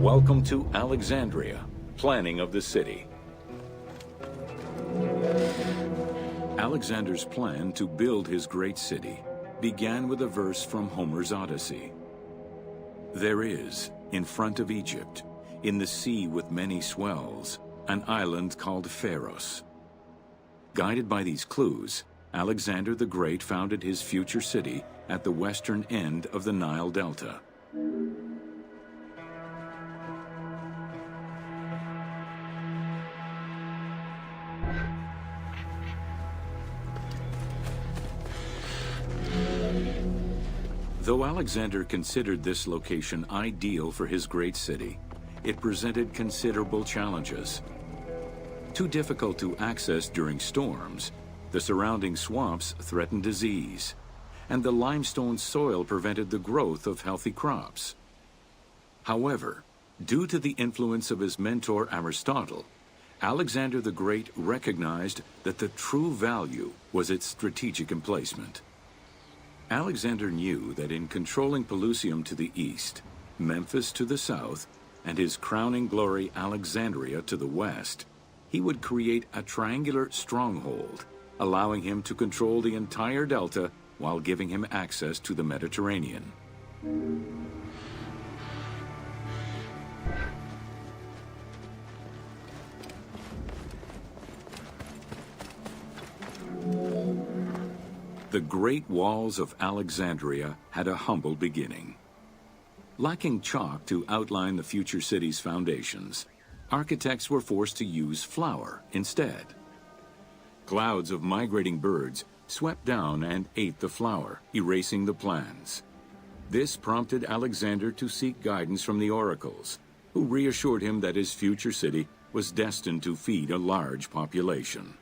Welcome to Alexandria, planning of the city. Alexander's plan to build his great city began with a verse from Homer's Odyssey. There is, in front of Egypt, in the sea with many swells, an island called Pharos. Guided by these clues, Alexander the Great founded his future city at the western end of the Nile Delta. Though Alexander considered this location ideal for his great city, it presented considerable challenges. Too difficult to access during storms, the surrounding swamps threatened disease, and the limestone soil prevented the growth of healthy crops. However, due to the influence of his mentor Aristotle, Alexander the Great recognized that the true value was its strategic emplacement. Alexander knew that in controlling Pelusium to the east, Memphis to the south, and his crowning glory Alexandria to the west, he would create a triangular stronghold, allowing him to control the entire delta while giving him access to the Mediterranean. The Great Walls of Alexandria had a humble beginning. Lacking chalk to outline the future city's foundations, architects were forced to use flour instead. Clouds of migrating birds swept down and ate the flour, erasing the plans. This prompted Alexander to seek guidance from the oracles, who reassured him that his future city was destined to feed a large population.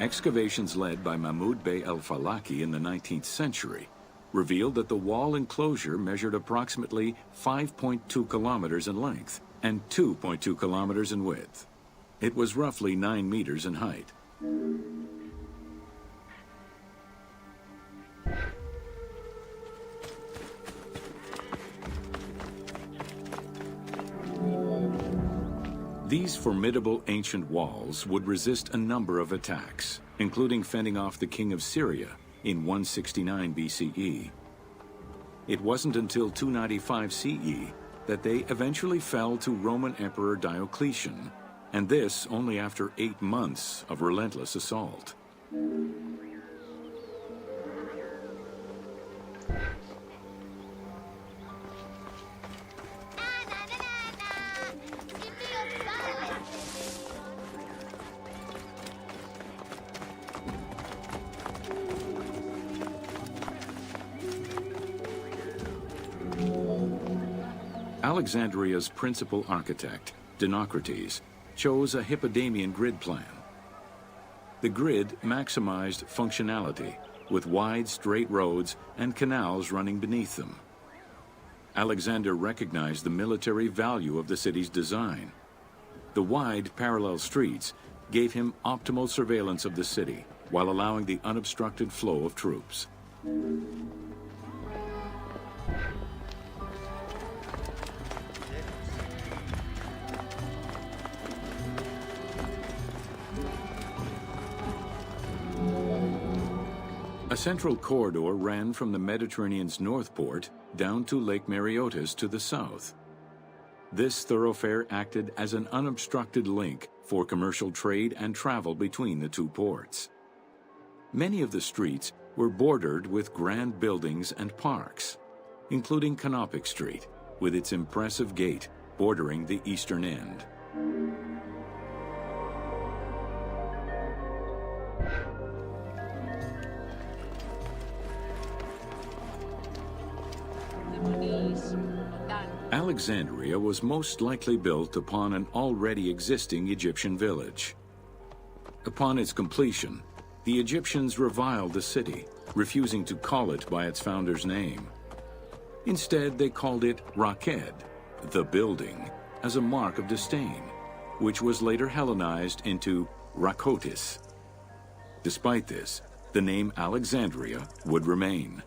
Excavations led by Mahmud Bey el-Falaki in the 19th century revealed that the wall enclosure measured approximately 5.2 kilometers in length and 2.2 kilometers in width. It was roughly 9 meters in height. These formidable ancient walls would resist a number of attacks, including fending off the king of Syria in 169 BCE. It wasn't until 295 CE that they eventually fell to Roman Emperor Diocletian, and this only after 8 months of relentless assault. Alexandria's principal architect, Dinocrates, chose a Hippodamian grid plan. The grid maximized functionality, with wide, straight roads and canals running beneath them. Alexander recognized the military value of the city's design. The wide, parallel streets gave him optimal surveillance of the city, while allowing the unobstructed flow of troops. A central corridor ran from the Mediterranean's north port down to Lake Mareotis to the south. This thoroughfare acted as an unobstructed link for commercial trade and travel between the two ports. Many of the streets were bordered with grand buildings and parks, including Canopic Street, with its impressive gate bordering the eastern end. Alexandria was most likely built upon an already existing Egyptian village. Upon its completion, the Egyptians reviled the city, refusing to call it by its founder's name. Instead, they called it Raked, the building, as a mark of disdain, which was later Hellenized into Rakotis. Despite this, the name Alexandria would remain.